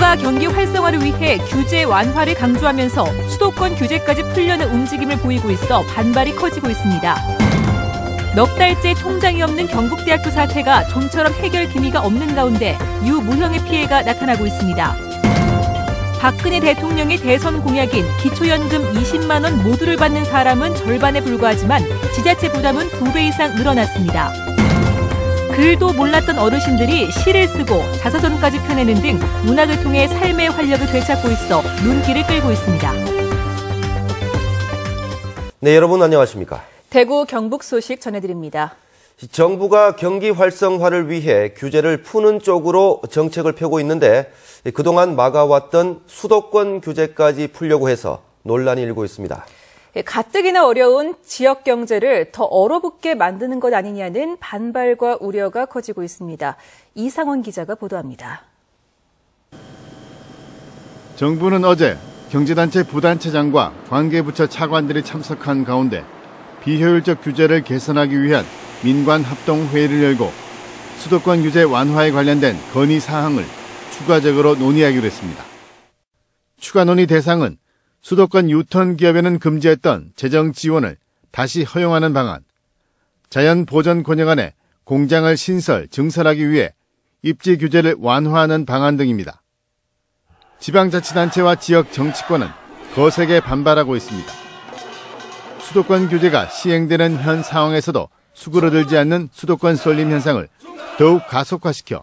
정부가 경기 활성화를 위해 규제 완화를 강조하면서 수도권 규제까지 풀려는 움직임을 보이고 있어 반발이 커지고 있습니다. 넉 달째 총장이 없는 경북대학교 사태가 좀처럼 해결 기미가 없는 가운데 유무형의 피해가 나타나고 있습니다. 박근혜 대통령의 대선 공약인 기초연금 20만 원 모두를 받는 사람은 절반에 불과하지만 지자체 부담은 2배 이상 늘어났습니다. 글도 몰랐던 어르신들이 시를 쓰고 자서전까지 펴내는 등 문학을 통해 삶의 활력을 되찾고 있어 눈길을 끌고 있습니다. 네, 여러분 안녕하십니까? 대구 경북 소식 전해드립니다. 정부가 경기 활성화를 위해 규제를 푸는 쪽으로 정책을 펴고 있는데 그동안 막아왔던 수도권 규제까지 풀려고 해서 논란이 일고 있습니다. 가뜩이나 어려운 지역 경제를 더 얼어붙게 만드는 것 아니냐는 반발과 우려가 커지고 있습니다. 이상원 기자가 보도합니다. 정부는 어제 경제단체 부단체장과 관계부처 차관들이 참석한 가운데 비효율적 규제를 개선하기 위한 민관합동회의를 열고 수도권 규제 완화에 관련된 건의 사항을 추가적으로 논의하기로 했습니다. 추가 논의 대상은 수도권 유턴 기업에는 금지했던 재정 지원을 다시 허용하는 방안, 자연 보전 권역안에 공장을 신설, 증설하기 위해 입지 규제를 완화하는 방안 등입니다. 지방자치단체와 지역 정치권은 거세게 반발하고 있습니다. 수도권 규제가 시행되는 현 상황에서도 수그러들지 않는 수도권 쏠림 현상을 더욱 가속화시켜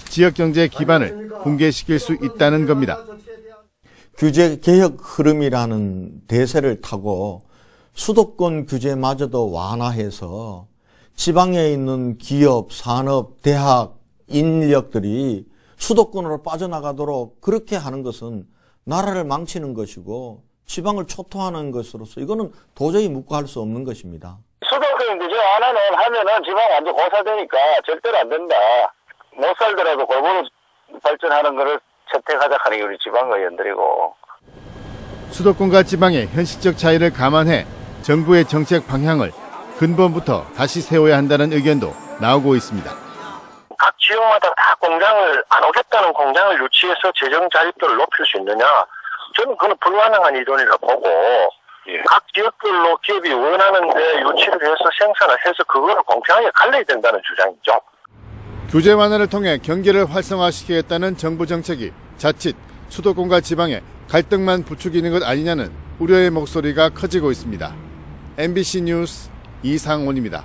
지역 경제 기반을 붕괴시킬 수 있다는 겁니다. 규제 개혁 흐름이라는 대세를 타고 수도권 규제마저도 완화해서 지방에 있는 기업, 산업, 대학, 인력들이 수도권으로 빠져나가도록 그렇게 하는 것은 나라를 망치는 것이고 지방을 초토화하는 것으로서 이거는 도저히 묵과할 수 없는 것입니다. 수도권 규제 완화는 하면은 지방 완전 고사되니까 절대로 안 된다. 못 살더라도 골고루 발전하는 것을 채택하자 하는 게 우리 지방 의원들이고. 수도권과 지방의 현실적 차이를 감안해 정부의 정책 방향을 근본부터 다시 세워야 한다는 의견도 나오고 있습니다. 각 지역마다 다 공장을 안 오겠다는 공장을 유치해서 재정 자립도를 높일 수 있느냐? 저는 그건 불가능한 이론이라 보고 각 지역별로 기업이 원하는데 유치를 해서 생산을 해서 그거를 공평하게 갈라야 된다는 주장이죠. 규제 완화를 통해 경기를 활성화시키겠다는 정부 정책이 자칫 수도권과 지방에 갈등만 부추기는 것 아니냐는 우려의 목소리가 커지고 있습니다. MBC 뉴스 이상원입니다.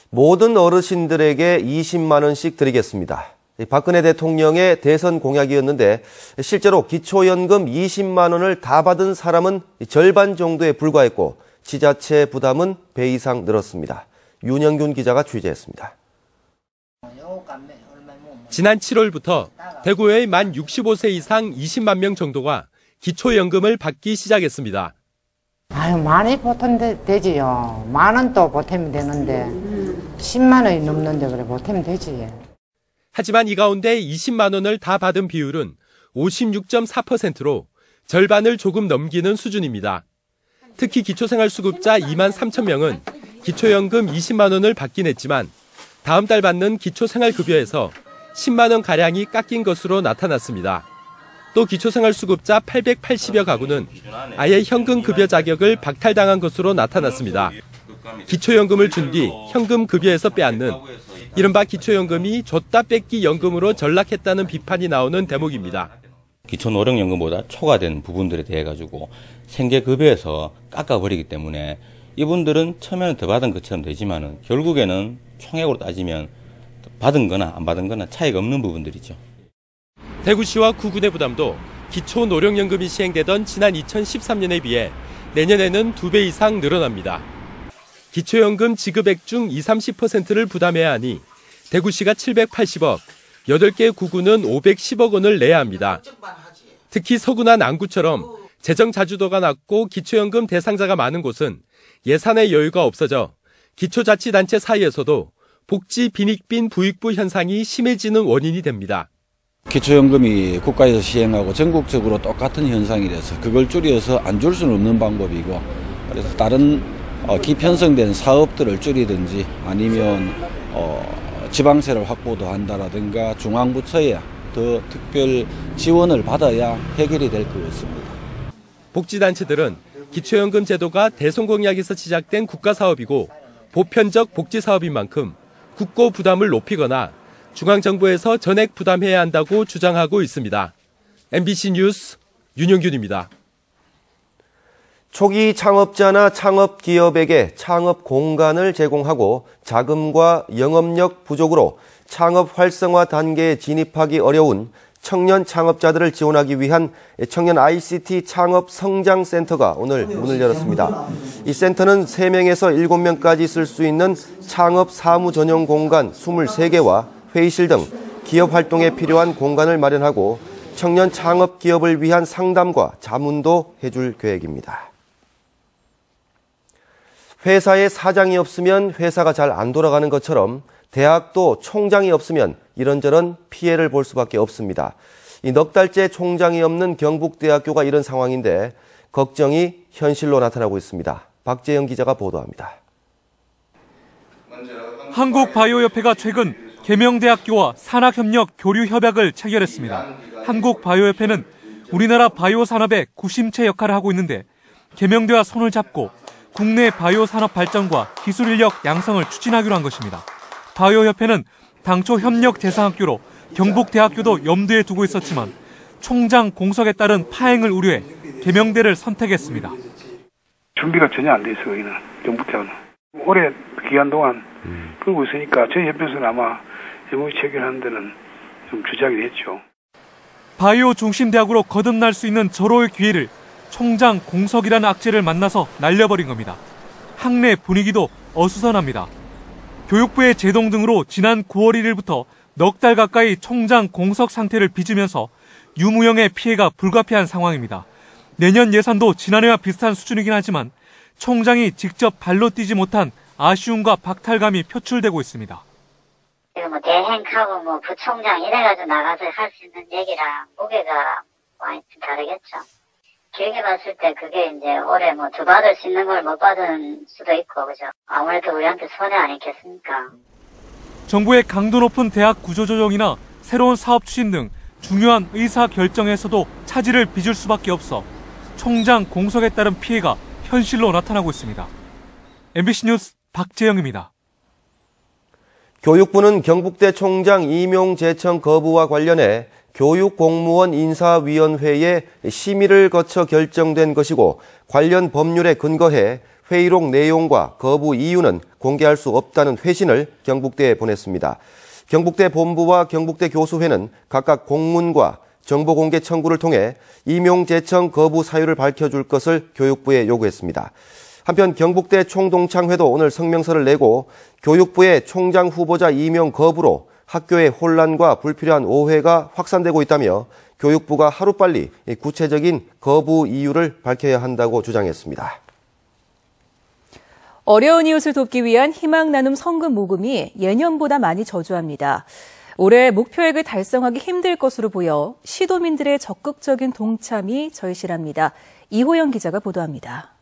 모든 어르신들에게 20만 원씩 드리겠습니다. 박근혜 대통령의 대선 공약이었는데 실제로 기초연금 20만 원을 다 받은 사람은 절반 정도에 불과했고 지자체 부담은 배 이상 늘었습니다. 윤영균 기자가 취재했습니다. 지난 7월부터 대구의 만 65세 이상 20만 명 정도가 기초연금을 받기 시작했습니다. 많이 보태면 되지요. 10,000원 또 보태면 되는데 10만 원이 넘는데 그래 보태면 되지. 하지만 이 가운데 20만 원을 다 받은 비율은 56.4%로 절반을 조금 넘기는 수준입니다. 특히 기초생활수급자 2만 3천 명은 기초연금 20만 원을 받긴 했지만 다음 달 받는 기초생활급여에서 10만 원 가량이 깎인 것으로 나타났습니다. 또 기초생활수급자 880여 가구는 아예 현금급여 자격을 박탈당한 것으로 나타났습니다. 기초연금을 준 뒤 현금급여에서 빼앗는 이른바 기초연금이 줬다 뺏기 연금으로 전락했다는 비판이 나오는 대목입니다. 기초노령연금보다 초과된 부분들에 대해 가지고 생계급여에서 깎아버리기 때문에 이분들은 처음에는 더 받은 것처럼 되지만은 결국에는 총액으로 따지면 받은 거나 안 받은 거나 차이가 없는 부분들이죠. 대구시와 구군의 부담도 기초노령연금이 시행되던 지난 2013년에 비해 내년에는 2배 이상 늘어납니다. 기초연금 지급액 중 20-30%를 부담해야 하니 대구시가 780억, 8개 구군은 510억 원을 내야 합니다. 특히 서구나 남구처럼 재정 자주도가 낮고 기초연금 대상자가 많은 곳은 예산의 여유가 없어져 기초자치단체 사이에서도 복지 빈익빈 부익부 현상이 심해지는 원인이 됩니다. 기초연금이 국가에서 시행하고 전국적으로 똑같은 현상이라서 그걸 줄여서 안 줄 수는 없는 방법이고, 그래서 다른 기편성된 사업들을 줄이든지 아니면 지방세를 확보도 한다라든가 중앙부처에 더 특별 지원을 받아야 해결이 될 것 같습니다. 복지단체들은 기초연금 제도가 대선 공약에서 시작된 국가사업이고 보편적 복지사업인 만큼 국고 부담을 높이거나 중앙정부에서 전액 부담해야 한다고 주장하고 있습니다. MBC 뉴스 윤영균입니다. 초기 창업자나 창업기업에게 창업 공간을 제공하고 자금과 영업력 부족으로 창업 활성화 단계에 진입하기 어려운 청년 창업자들을 지원하기 위한 청년 ICT 창업 성장센터가 오늘 문을 열었습니다. 이 센터는 3명에서 7명까지 쓸 수 있는 창업 사무 전용 공간 23개와 회의실 등 기업 활동에 필요한 공간을 마련하고 청년 창업 기업을 위한 상담과 자문도 해줄 계획입니다. 회사에 사장이 없으면 회사가 잘 안 돌아가는 것처럼 대학도 총장이 없으면 이런저런 피해를 볼 수밖에 없습니다. 이 넉 달째 총장이 없는 경북대학교가 이런 상황인데 걱정이 현실로 나타나고 있습니다. 박재영 기자가 보도합니다. 한국바이오협회가 최근 계명대학교와 산학협력 교류협약을 체결했습니다. 한국바이오협회는 우리나라 바이오 산업의 구심체 역할을 하고 있는데 계명대와 손을 잡고 국내 바이오 산업 발전과 기술 인력 양성을 추진하기로 한 것입니다. 바이오협회는 당초 협력 대상학교로 경북대학교도 염두에 두고 있었지만 총장 공석에 따른 파행을 우려해 계명대를 선택했습니다. 준비가 전혀 안 돼 있어요. 여기는 경북대학은. 올해 기간 동안 그러고 있으니까 저희 협회에서는 아마 MOU 체결하는 데는 좀 주저하게 됐죠. 바이오 중심 대학으로 거듭날 수 있는 절호의 기회를 총장 공석이라는 악재를 만나서 날려버린 겁니다. 학내 분위기도 어수선합니다. 교육부의 제동 등으로 지난 9월 1일부터 넉 달 가까이 총장 공석 상태를 빚으면서 유무형의 피해가 불가피한 상황입니다. 내년 예산도 지난해와 비슷한 수준이긴 하지만 총장이 직접 발로 뛰지 못한 아쉬움과 박탈감이 표출되고 있습니다. 지금 대행하고 부총장 이래가지고 나가서 할 수 있는 얘기랑 무게가 많이 다르겠죠. 길게 봤을 때 그게 이제 올해 더 받을 수 있는 걸 못 받은 수도 있고, 그죠? 아무래도 우리한테 손해 아니겠습니까? 정부의 강도 높은 대학 구조조정이나 새로운 사업 추진 등 중요한 의사 결정에서도 차질을 빚을 수밖에 없어 총장 공석에 따른 피해가 현실로 나타나고 있습니다. MBC 뉴스 박재영입니다. 교육부는 경북대 총장 임용 제청 거부와 관련해 교육공무원 인사위원회에 심의를 거쳐 결정된 것이고 관련 법률에 근거해 회의록 내용과 거부 이유는 공개할 수 없다는 회신을 경북대에 보냈습니다. 경북대 본부와 경북대 교수회는 각각 공문과 정보공개 청구를 통해 임용 제청 거부 사유를 밝혀줄 것을 교육부에 요구했습니다. 한편 경북대 총동창회도 오늘 성명서를 내고 교육부의 총장 후보자 임용 거부로 학교의 혼란과 불필요한 오해가 확산되고 있다며 교육부가 하루빨리 구체적인 거부 이유를 밝혀야 한다고 주장했습니다. 어려운 이웃을 돕기 위한 희망 나눔 성금 모금이 예년보다 많이 저조합니다. 올해 목표액을 달성하기 힘들 것으로 보여 시도민들의 적극적인 동참이 절실합니다. 이호영 기자가 보도합니다.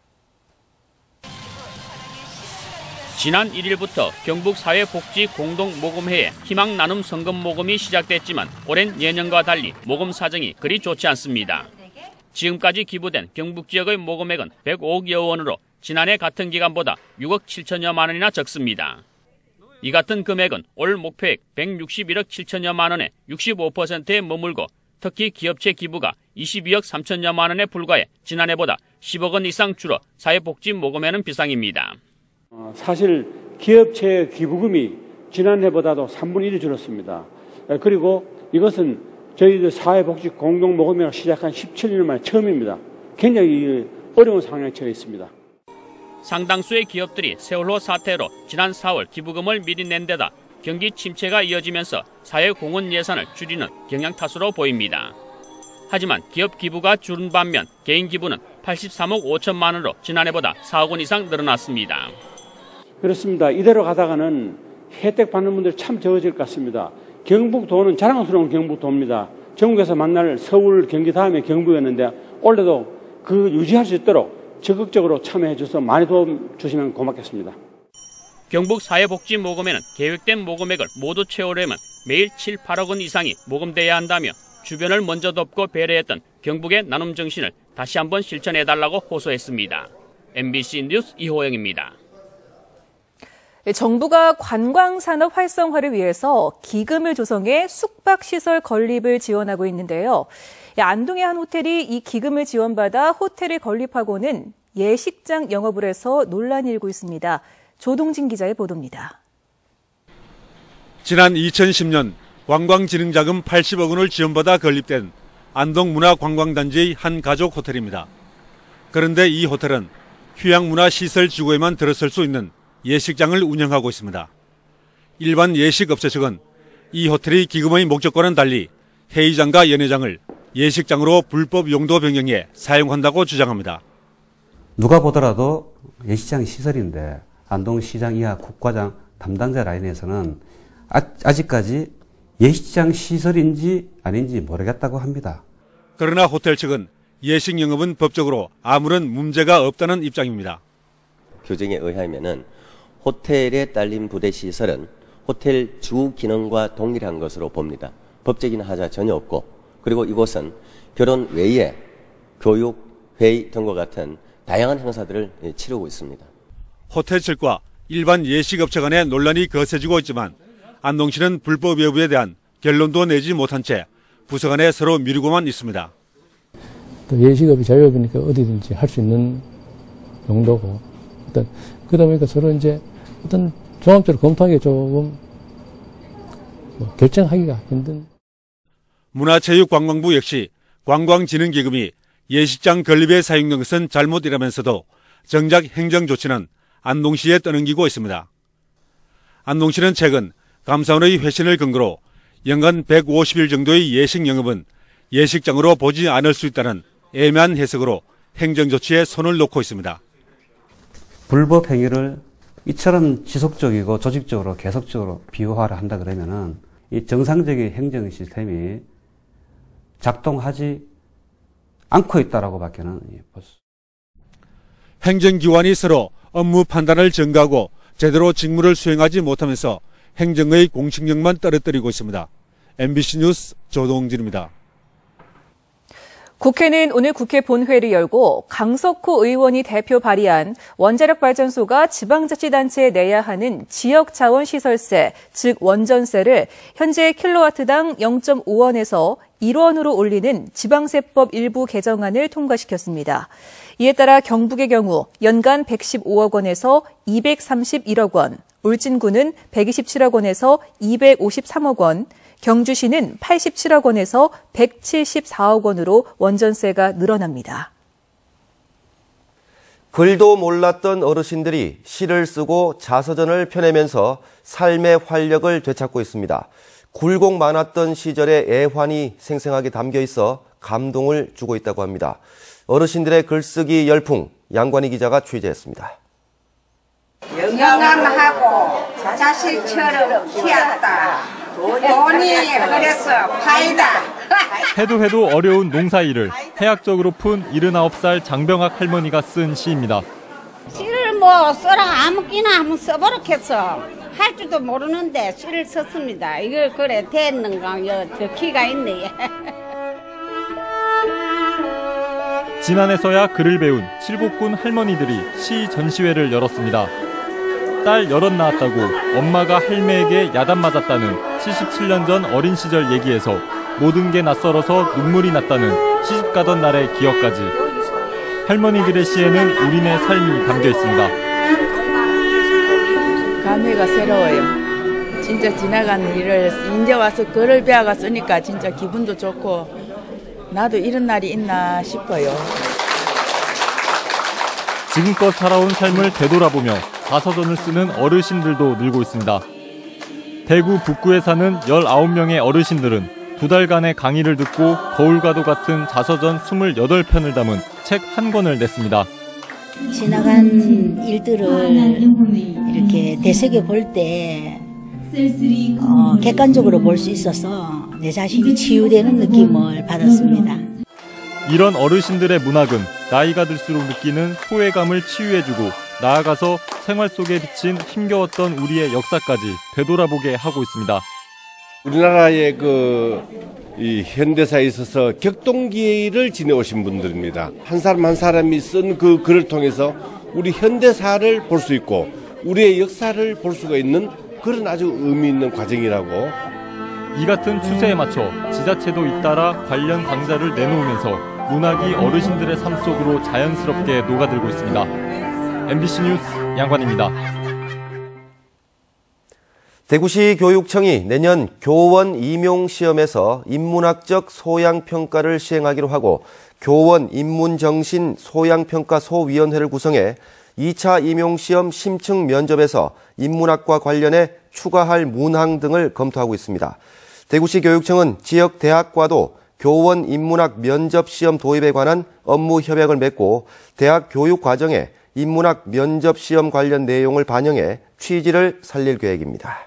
지난 1일부터 경북사회복지공동모금회의 희망 나눔 성금 모금이 시작됐지만 올해는 예년과 달리 모금 사정이 그리 좋지 않습니다. 지금까지 기부된 경북 지역의 모금액은 105억여 원으로 지난해 같은 기간보다 6억 7천여만 원이나 적습니다. 이 같은 금액은 올 목표액 161억 7천여만 원의 65%에 머물고 특히 기업체 기부가 22억 3천여만 원에 불과해 지난해보다 10억 원 이상 줄어 사회복지 모금에는 비상입니다. 사실 기업체 기부금이 지난해보다도 3분의 1이 줄었습니다. 그리고 이것은 저희들 사회복지 공동모금회가 시작한 17년 만에 처음입니다. 굉장히 어려운 상황에 처해 있습니다. 상당수의 기업들이 세월호 사태로 지난 4월 기부금을 미리 낸 데다 경기 침체가 이어지면서 사회공헌 예산을 줄이는 경향타수로 보입니다. 하지만 기업 기부가 줄은 반면 개인 기부는 83억 5천만 원으로 지난해보다 4억 원 이상 늘어났습니다. 그렇습니다. 이대로 가다가는 혜택 받는 분들 참 적어질 것 같습니다. 경북도는 자랑스러운 경북도입니다. 전국에서 만날 서울, 경기 다음에 경북이었는데 올해도 그 유지할 수 있도록 적극적으로 참여해 주셔서 많이 도움 주시면 고맙겠습니다. 경북 사회복지모금회는 계획된 모금액을 모두 채우려면 매일 7, 8억 원 이상이 모금돼야 한다며 주변을 먼저 돕고 배려했던 경북의 나눔 정신을 다시 한번 실천해달라고 호소했습니다. MBC 뉴스 이호영입니다. 정부가 관광산업 활성화를 위해서 기금을 조성해 숙박시설 건립을 지원하고 있는데요. 안동의 한 호텔이 이 기금을 지원받아 호텔을 건립하고는 예식장 영업을 해서 논란이 일고 있습니다. 조동진 기자의 보도입니다. 지난 2010년 관광진흥자금 80억 원을 지원받아 건립된 안동문화관광단지의 한 가족 호텔입니다. 그런데 이 호텔은 휴양문화시설지구에만 들어설 수 있는 예식장을 운영하고 있습니다. 일반 예식업체 측은 이 호텔이 기금의 목적과는 달리 회의장과 연회장을 예식장으로 불법 용도 변경해 사용한다고 주장합니다. 누가 보더라도 예식장 시설인데 안동시장 이하 국과장 담당자 라인에서는 아직까지 예식장 시설인지 아닌지 모르겠다고 합니다. 그러나 호텔 측은 예식 영업은 법적으로 아무런 문제가 없다는 입장입니다. 규정에 의하면은 호텔에 딸린 부대 시설은 호텔 주 기능과 동일한 것으로 봅니다. 법적인 하자 전혀 없고, 그리고 이곳은 결혼 외에 교육, 회의 등과 같은 다양한 행사들을 치르고 있습니다. 호텔 측과 일반 예식업체 간의 논란이 거세지고 있지만 안동시는 불법 여부에 대한 결론도 내지 못한 채 부서 간에 서로 미루고만 있습니다. 또 예식업이 자유업이니까 어디든지 할 수 있는 용도고, 그러다 보니까 서로 이제 어떤 종합적으로 검토하기 조금 결정하기가 힘든. 문화체육관광부 역시 관광진흥기금이 예식장 건립에 사용된 것은 잘못이라면서도 정작 행정 조치는 안동시에 떠넘기고 있습니다. 안동시는 최근 감사원의 회신을 근거로 연간 150일 정도의 예식 영업은 예식장으로 보지 않을 수 있다는 애매한 해석으로 행정조치에 손을 놓고 있습니다. 불법 행위를 이처럼 지속적이고 조직적으로 계속적으로 비호화를 한다 그러면은 이 정상적인 행정 시스템이 작동하지 않고 있다라고 밖에는 볼 수. 행정기관이 서로 업무 판단을 전가하고 제대로 직무를 수행하지 못하면서 행정의 공식력만 떨어뜨리고 있습니다. MBC 뉴스 조동진입니다. 국회는 오늘 국회 본회의를 열고 강석호 의원이 대표 발의한 원자력 발전소가 지방자치단체에 내야 하는 지역자원시설세, 즉 원전세를 현재 킬로와트당 0.5원에서 1원으로 올리는 지방세법 일부 개정안을 통과시켰습니다. 이에 따라 경북의 경우 연간 115억 원에서 231억 원, 울진군은 127억 원에서 253억 원, 경주시는 87억 원에서 174억 원으로 원전세가 늘어납니다. 글도 몰랐던 어르신들이 시를 쓰고 자서전을 펴내면서 삶의 활력을 되찾고 있습니다. 굴곡 많았던 시절의 애환이 생생하게 담겨 있어 감동을 주고 있다고 합니다. 어르신들의 글쓰기 열풍, 양관희 기자가 취재했습니다. 영감하고 자식처럼 키웠다. 돈이 그래서 파이다. 해도 어려운 농사일을 해학적으로 푼 79살 장병학 할머니가 쓴 시입니다. 시를 뭐 써라 아무끼나 한번 써보라겠어. 할 줄도 모르는데 시를 썼습니다. 이거 그래 됐는가 저 키가 있네. 지난해서야 글을 배운 칠복군 할머니들이 시 전시회를 열었습니다. 딸 여럿 낳았다고 엄마가 할매에게 야단 맞았다는 77년 전 어린 시절 얘기에서 모든 게 낯설어서 눈물이 났다는 시집가던 날의 기억까지 할머니들의 시에는 우리네 삶이 담겨 있습니다. 감회가 새로워요. 진짜 지나가는 일을 이제 와서 글을 배워가 쓰니까 진짜 기분도 좋고 나도 이런 날이 있나 싶어요. 지금껏 살아온 삶을 되돌아보며 자서전을 쓰는 어르신들도 늘고 있습니다. 대구 북구에 사는 19명의 어르신들은 2달간의 강의를 듣고 거울과도 같은 자서전 28편을 담은 책 한 권을 냈습니다. 지나간 일들을 이렇게 되새겨 볼 때 객관적으로 볼 수 있어서 내 자신이 치유되는 느낌을 받았습니다. 이런 어르신들의 문학은 나이가 들수록 느끼는 소외감을 치유해주고 나아가서 생활 속에 비친 힘겨웠던 우리의 역사까지 되돌아보게 하고 있습니다. 우리나라의 이 현대사에 있어서 격동기를 지내오신 분들입니다. 한 사람 한 사람이 쓴 그 글을 통해서 우리 현대사를 볼 수 있고 우리의 역사를 볼 수가 있는 그런 아주 의미 있는 과정이라고. 이 같은 추세에 맞춰 지자체도 잇따라 관련 강좌를 내놓으면서 문학이 어르신들의 삶 속으로 자연스럽게 녹아들고 있습니다. MBC 뉴스 양관입니다. 대구시 교육청이 내년 교원 임용시험에서 인문학적 소양평가를 시행하기로 하고 교원 인문정신 소양평가소위원회를 구성해 2차 임용시험 심층 면접에서 인문학과 관련해 추가할 문항 등을 검토하고 있습니다. 대구시 교육청은 지역 대학과도 교원 인문학 면접시험 도입에 관한 업무 협약을 맺고 대학 교육 과정에 인문학 면접시험 관련 내용을 반영해 취지를 살릴 계획입니다.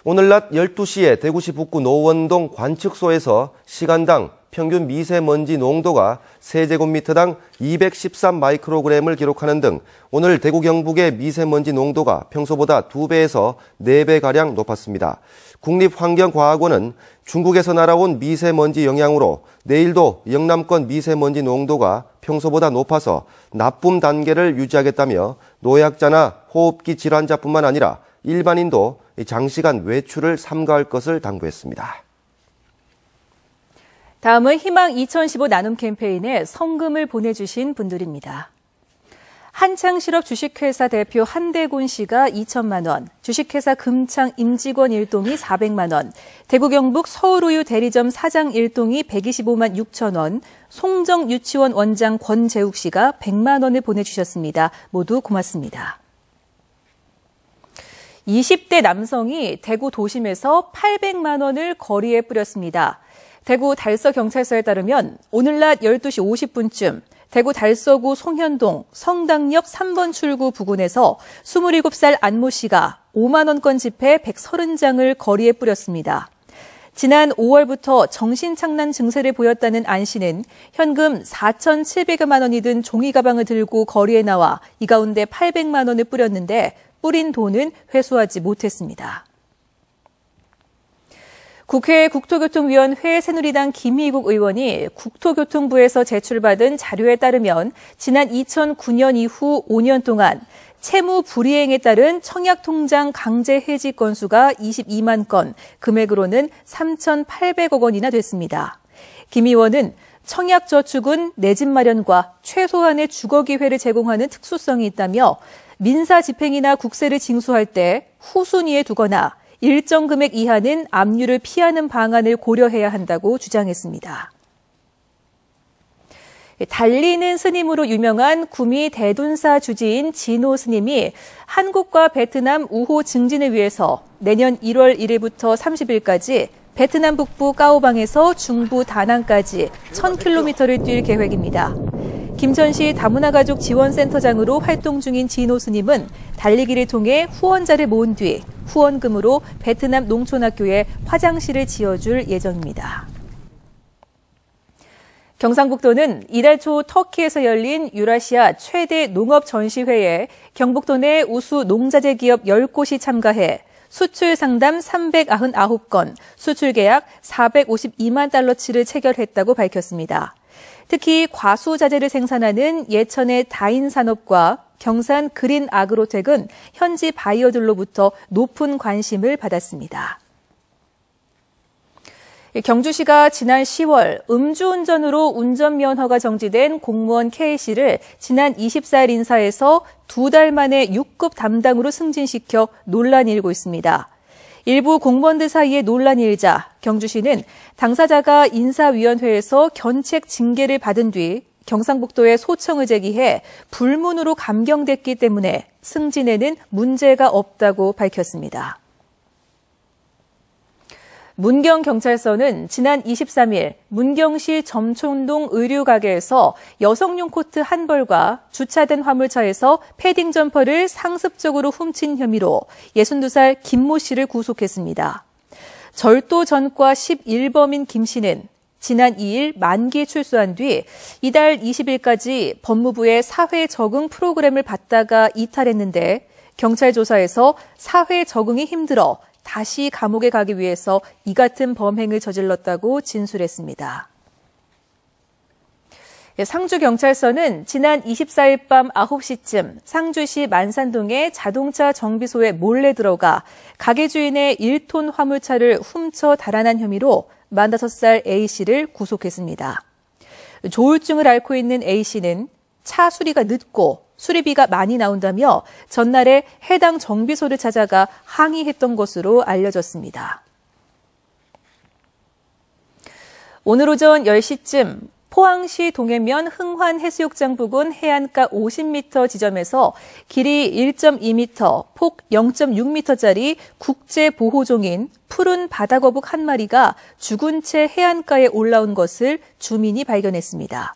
오늘 낮 12시에 대구시 북구 노원동 관측소에서 시간당 평균 미세먼지 농도가 세제곱미터당 213마이크로그램을 기록하는 등 오늘 대구 경북의 미세먼지 농도가 평소보다 2배에서 4배가량 높았습니다. 국립환경과학원은 중국에서 날아온 미세먼지 영향으로 내일도 영남권 미세먼지 농도가 평소보다 높아서 나쁨 단계를 유지하겠다며 노약자나 호흡기 질환자뿐만 아니라 일반인도 장시간 외출을 삼가할 것을 당부했습니다. 다음은 희망 2015 나눔 캠페인에 성금을 보내주신 분들입니다. 한창실업 주식회사 대표 한대곤 씨가 2천만 원, 주식회사 금창 임직원 1동이 400만 원, 대구 경북 서울우유 대리점 사장 1동이 125만 6천 원, 송정 유치원 원장 권재욱 씨가 100만 원을 보내주셨습니다. 모두 고맙습니다. 20대 남성이 대구 도심에서 800만 원을 거리에 뿌렸습니다. 대구 달서경찰서에 따르면 오늘 낮 12시 50분쯤 대구 달서구 송현동 성당역 3번 출구 부근에서 27살 안모 씨가 5만 원권 지폐 130장을 거리에 뿌렸습니다. 지난 5월부터 정신착란 증세를 보였다는 안 씨는 현금 4,700여만 원이 든 종이 가방을 들고 거리에 나와 이 가운데 800만 원을 뿌렸는데 뿌린 돈은 회수하지 못했습니다. 국회 국토교통위원회 새누리당 김희국 의원이 국토교통부에서 제출받은 자료에 따르면 지난 2009년 이후 5년 동안 채무 불이행에 따른 청약통장 강제 해지 건수가 22만 건, 금액으로는 3,800억 원이나 됐습니다. 김 의원은 청약저축은 내 집 마련과 최소한의 주거기회를 제공하는 특수성이 있다며 민사집행이나 국세를 징수할 때 후순위에 두거나 일정 금액 이하는 압류를 피하는 방안을 고려해야 한다고 주장했습니다. 달리는 스님으로 유명한 구미 대둔사 주지인 진호 스님이 한국과 베트남 우호 증진을 위해서 내년 1월 1일부터 30일까지 베트남 북부 까오방에서 중부 다낭까지 1000km를 뛸 계획입니다. 김천시 다문화가족 지원센터장으로 활동 중인 진호 스님은 달리기를 통해 후원자를 모은 뒤 후원금으로 베트남 농촌학교에 화장실을 지어줄 예정입니다. 경상북도는 이달 초 터키에서 열린 유라시아 최대 농업 전시회에 경북도 내 우수 농자재 기업 10곳이 참가해 수출 상담 399건, 수출 계약 452만 달러치를 체결했다고 밝혔습니다. 특히 과수자재를 생산하는 예천의 다인산업과 경산 그린 아그로텍은 현지 바이어들로부터 높은 관심을 받았습니다. 경주시가 지난 10월 음주운전으로 운전면허가 정지된 공무원 K씨를 지난 24일 인사해서 2달 만에 6급 담당으로 승진시켜 논란이 일고 있습니다. 일부 공무원들 사이에 논란이 일자 경주시는 당사자가 인사위원회에서 견책 징계를 받은 뒤 경상북도에 소청을 제기해 불문으로 감경됐기 때문에 승진에는 문제가 없다고 밝혔습니다. 문경경찰서는 지난 23일 문경시 점촌동 의류가게에서 여성용 코트 한 벌과 주차된 화물차에서 패딩 점퍼를 상습적으로 훔친 혐의로 62살 김모 씨를 구속했습니다. 절도 전과 11범인 김 씨는 지난 2일 만기에 출소한 뒤 이달 20일까지 법무부의 사회 적응 프로그램을 받다가 이탈했는데 경찰 조사에서 사회 적응이 힘들어 다시 감옥에 가기 위해서 이 같은 범행을 저질렀다고 진술했습니다. 상주경찰서는 지난 24일 밤 9시쯤 상주시 만산동의 자동차 정비소에 몰래 들어가 가게 주인의 1톤 화물차를 훔쳐 달아난 혐의로 45살 A씨를 구속했습니다. 조울증을 앓고 있는 A씨는 차 수리가 늦고 수리비가 많이 나온다며 전날에 해당 정비소를 찾아가 항의했던 것으로 알려졌습니다. 오늘 오전 10시쯤 포항시 동해면 흥환해수욕장 부근 해안가 50m 지점에서 길이 1.2m, 폭 0.6m짜리 국제보호종인 푸른 바다거북 한 마리가 죽은 채 해안가에 올라온 것을 주민이 발견했습니다.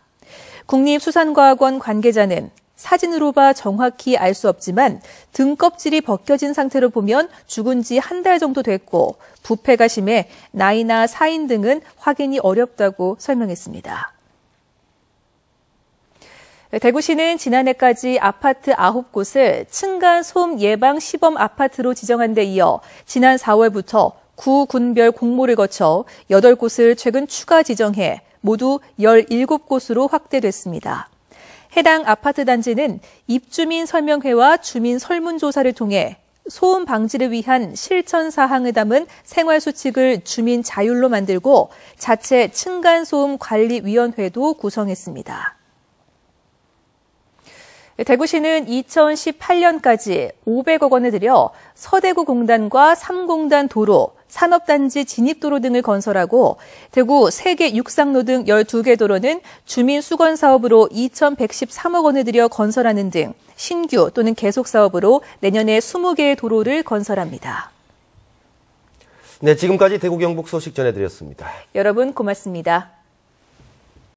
국립수산과학원 관계자는 사진으로 봐 정확히 알 수 없지만 등껍질이 벗겨진 상태로 보면 죽은 지 한 달 정도 됐고 부패가 심해 나이나 사인 등은 확인이 어렵다고 설명했습니다. 대구시는 지난해까지 아파트 9곳을 층간소음 예방 시범 아파트로 지정한 데 이어 지난 4월부터 구군별 공모를 거쳐 8곳을 최근 추가 지정해 모두 17곳으로 확대됐습니다. 해당 아파트 단지는 입주민 설명회와 주민 설문조사를 통해 소음 방지를 위한 실천 사항을 담은 생활수칙을 주민 자율로 만들고 자체 층간소음 관리위원회도 구성했습니다. 대구시는 2018년까지 500억 원을 들여 서대구 공단과 삼공단 도로, 산업단지 진입도로 등을 건설하고 대구 세계 육상로 등 12개 도로는 주민수건사업으로 2,113억 원을 들여 건설하는 등 신규 또는 계속 사업으로 내년에 20개의 도로를 건설합니다. 네, 지금까지 대구 경북 소식 전해드렸습니다. 여러분 고맙습니다.